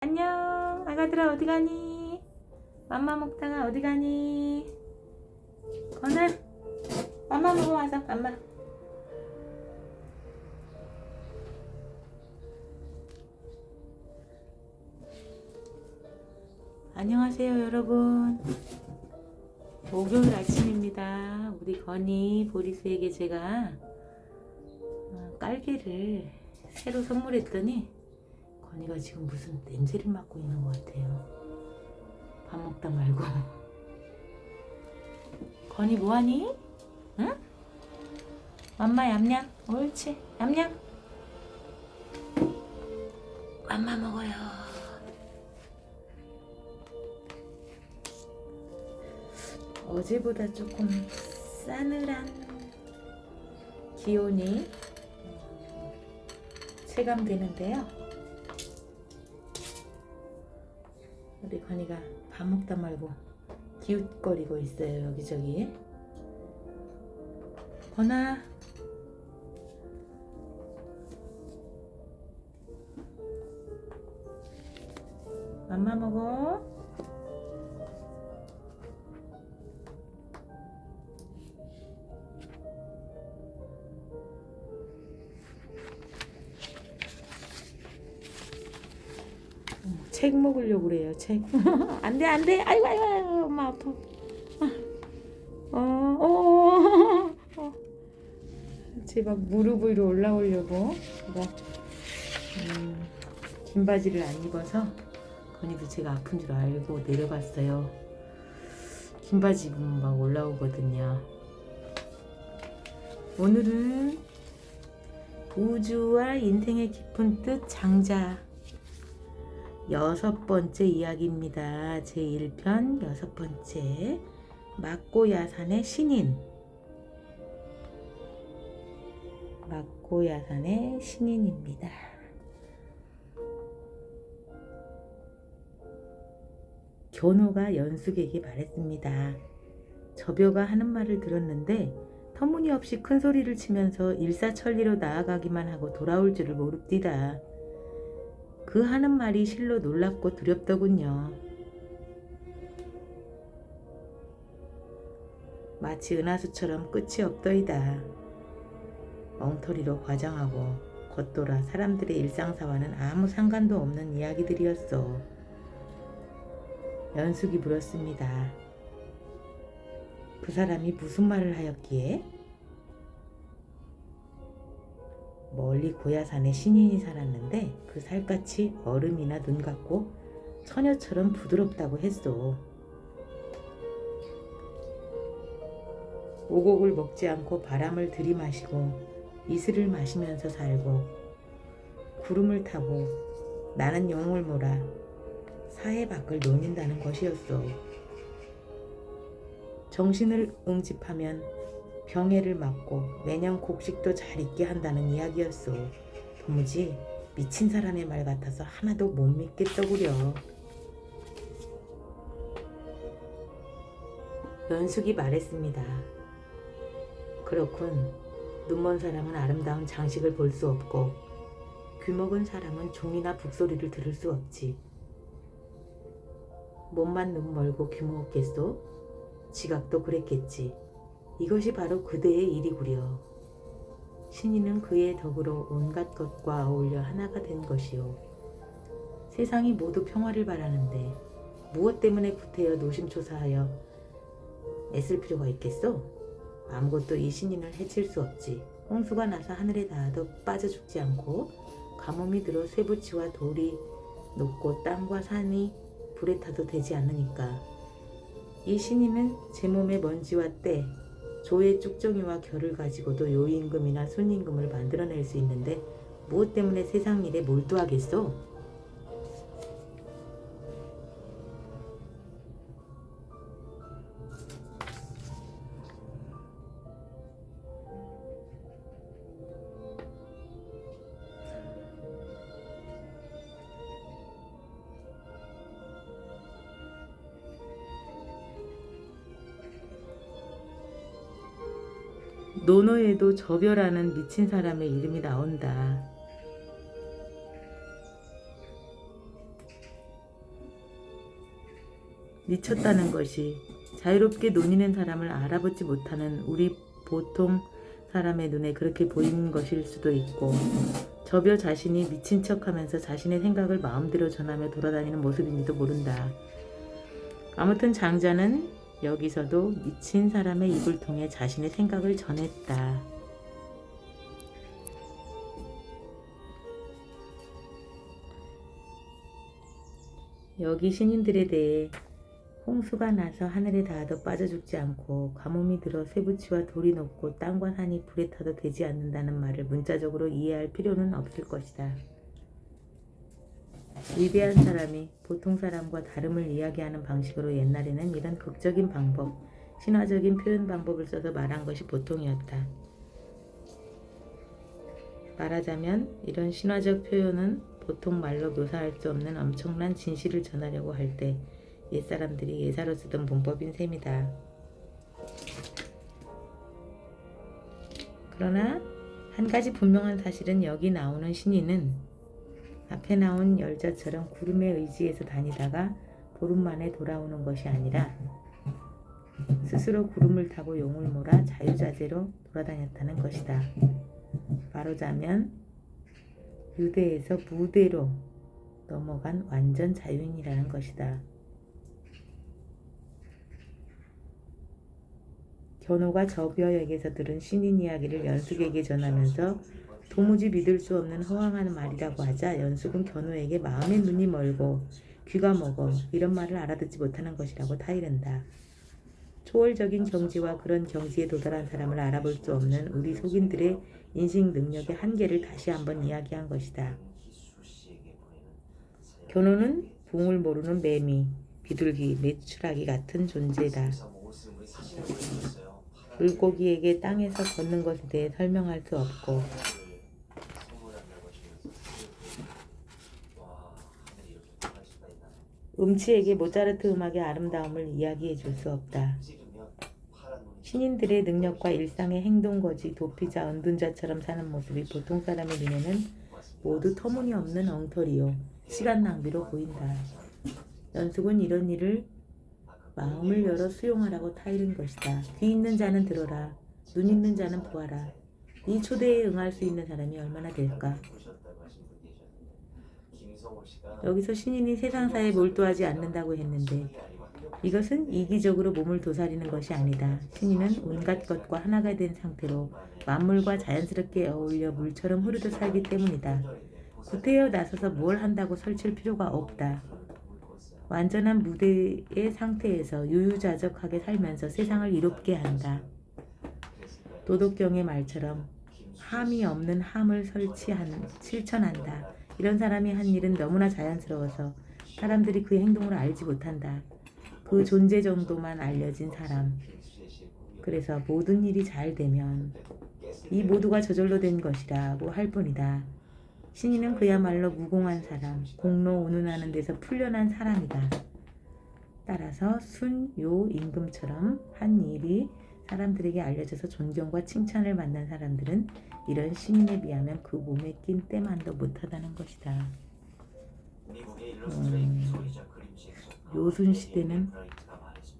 안녕 아가들아 어디 가니? 맘마 먹다가 어디 가니? 건아 맘마 먹어 와서 맘마. 안녕하세요 여러분. 목요일 아침입니다. 우리 건이 보리수에게 제가 깔개를 새로 선물했더니 건이가 지금 무슨 냄새를 맡고 있는 것 같아요. 밥 먹다 말고. 건이 뭐하니? 응? 맘마 얌얌 옳지 얌얌. 맘마 먹어요. 어제보다 조금 싸늘한 기온이 체감되는데요. 우리 건이가 밥 먹다 말고 기웃거리고 있어요. 여기저기. 건아 맘마 먹어. 책 먹으려고 그래요. 책. 안돼 안돼. 아이고 아이고 아이고 엄마 아파. 제가 무릎 위로 올라오려고 제가 긴 바지를 안 입어서 건이도 제가 아픈 줄 알고 내려갔어요. 긴 바지 입으면 막 올라오거든요. 오늘은 우주와 인생의 깊은 뜻 장자 6번째 이야기입니다. 제1편 6번째 막고야산의 신인. 막고야산의 신인입니다. 견호가 연숙에게 말했습니다. 저벼가 하는 말을 들었는데 터무니없이 큰 소리를 치면서 일사천리로 나아가기만 하고 돌아올 줄을 모릅디다. 그 하는 말이 실로 놀랍고 두렵더군요. 마치 은하수처럼 끝이 없더이다. 엉터리로 과장하고 겉돌아 사람들의 일상사와는 아무 상관도 없는 이야기들이었어. 연숙이 물었습니다. 그 사람이 무슨 말을 하였기에? 멀리 고야산에 신인이 살았는데 그 살갗이 얼음이나 눈 같고 처녀처럼 부드럽다고 했소. 오곡을 먹지 않고 바람을 들이마시고 이슬을 마시면서 살고 구름을 타고 나는 용을 몰아 사해 밖을 노닌다는 것이었소. 정신을 응집하면 병해를 막고 매년 곡식도 잘 익게 한다는 이야기였소. 도무지 미친 사람의 말 같아서 하나도 못 믿겠더구려. 연숙이 말했습니다. 그렇군. 눈먼 사람은 아름다운 장식을 볼 수 없고 귀먹은 사람은 종이나 북소리를 들을 수 없지. 몸만 눈멀고 귀먹었겠소? 지각도 그랬겠지. 이것이 바로 그대의 일이구려. 신인은 그의 덕으로 온갖 것과 어울려 하나가 된 것이요. 세상이 모두 평화를 바라는데 무엇 때문에 구태여 노심초사하여 애쓸 필요가 있겠소? 아무것도 이 신인을 해칠 수 없지. 홍수가 나서 하늘에 닿아도 빠져 죽지 않고 가뭄이 들어 쇠붙이와 돌이 녹고 땅과 산이 불에 타도 되지 않으니까. 이 신인은 제 몸의 먼지와 때, 조의 쭉정이와 결을 가지고도 요임금이나 순임금을 만들어낼 수 있는데 무엇 때문에 세상 일에 몰두하겠소? 논어에도 저벼라는 미친 사람의 이름이 나온다. 미쳤다는 것이 자유롭게 논의는 사람을 알아보지 못하는 우리 보통 사람의 눈에 그렇게 보이는 것일 수도 있고, 저벼 자신이 미친 척하면서 자신의 생각을 마음대로 전하며 돌아다니는 모습인지도 모른다. 아무튼 장자는 여기서도 미친 사람의 입을 통해 자신의 생각을 전했다. 여기 신인들에 대해 홍수가 나서 하늘에 닿아도 빠져 죽지 않고 가뭄이 들어 쇠붙이와 돌이 녹고 땅과 산이 불에 타도 되지 않는다는 말을 문자적으로 이해할 필요는 없을 것이다. 위대한 사람이 보통 사람과 다름을 이야기하는 방식으로 옛날에는 이런 극적인 방법, 신화적인 표현 방법을 써서 말한 것이 보통이었다. 말하자면 이런 신화적 표현은 보통 말로 묘사할 수 없는 엄청난 진실을 전하려고 할 때 옛사람들이 예사로 쓰던 문법인 셈이다. 그러나 한 가지 분명한 사실은 여기 나오는 신인은 앞에 나온 열자처럼 구름에 의지해서 다니다가 보름 만에 돌아오는 것이 아니라 스스로 구름을 타고 용을 몰아 자유자재로 돌아다녔다는 것이다. 말하자면 유대에서 무대로 넘어간 완전 자유인이라는 것이다. 견호가 저벼에게서 들은 신인 이야기를 연숙에게 전하면서 도무지 믿을 수 없는 허황한 말이라고 하자 연숙은 견호에게 마음의 눈이 멀고 귀가 먹어 이런 말을 알아듣지 못하는 것이라고 타이른다. 초월적인 경지와 그런 경지에 도달한 사람을 알아볼 수 없는 우리 속인들의 인식 능력의 한계를 다시 한번 이야기한 것이다. 견호는 붕을 모르는 매미, 비둘기, 메추라기 같은 존재다. 물고기에게 땅에서 걷는 것에 대해 설명할 수 없고 음치에게 모차르트 음악의 아름다움을 이야기해 줄 수 없다. 신인들의 능력과 일상의 행동거지, 도피자, 은둔자처럼 사는 모습이 보통 사람의 눈에는 모두 터무니없는 엉터리요, 시간 낭비로 보인다. 연숙은 이런 일을 마음을 열어 수용하라고 타이른 것이다. 귀 있는 자는 들어라. 눈 있는 자는 보아라. 이 초대에 응할 수 있는 사람이 얼마나 될까? 여기서 신인이 세상사에 몰두하지 않는다고 했는데 이것은 이기적으로 몸을 도사리는 것이 아니다. 신인은 온갖 것과 하나가 된 상태로 만물과 자연스럽게 어울려 물처럼 흐르듯 살기 때문이다. 구태여 나서서 뭘 한다고 설칠 필요가 없다. 완전한 무대의 상태에서 유유자적하게 살면서 세상을 이롭게 한다. 도덕경의 말처럼 함이 없는 함을 실천한다. 이런 사람이 한 일은 너무나 자연스러워서 사람들이 그 행동을 알지 못한다. 그 존재 정도만 알려진 사람. 그래서 모든 일이 잘 되면 이 모두가 저절로 된 것이라고 할 뿐이다. 신인은 그야말로 무공한 사람, 공로 운운하는 데서 풀려난 사람이다. 따라서 순, 요, 임금처럼 한 일이 사람들에게 알려져서 존경과 칭찬을 받는 사람들은 이런 신인에 비하면 그 몸에 낀 때만도 못하다는 것이다. 요순 시대는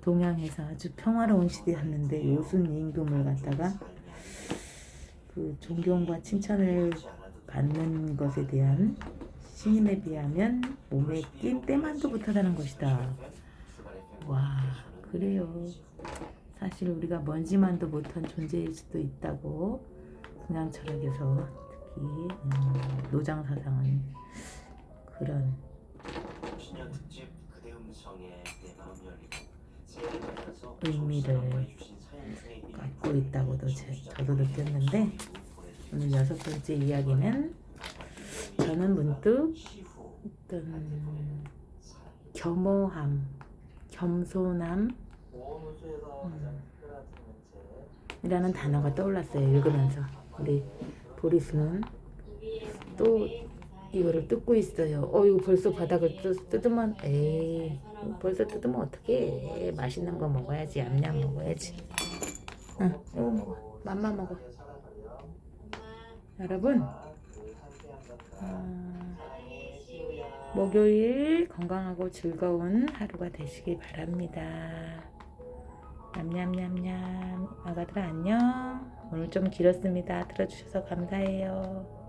동양에서 아주 평화로운 시대였는데 요순 임금을 갖다가 그 존경과 칭찬을 받는 것에 대한 신인에 비하면 몸에 낀 때만도 못하다는 것이다. 와, 그래요. 사실 우리가 먼지만도 못한 존재일 수도 있다고 동양 철학에서 특히 노장사상은 그런 의미를 갖고 있다고도 저도 느꼈는데 오늘 6번째 이야기는 저는 문득 어떤 겸허함, 겸손함 이라는 단어가 떠올랐어요. 읽으면서 우리 보리수는 또 이거를 뜯고 있어요. 이거 벌써 바닥을 뜯으면 벌써 뜯으면 어떡해. 맛있는 거 먹어야지. 얌얌 먹어야지. 이거 먹어. 맘마 먹어. 여러분 목요일 건강하고 즐거운 하루가 되시길 바랍니다. 냠냠냠냠. 아가들 안녕. 오늘 좀 길었습니다. 들어주셔서 감사해요.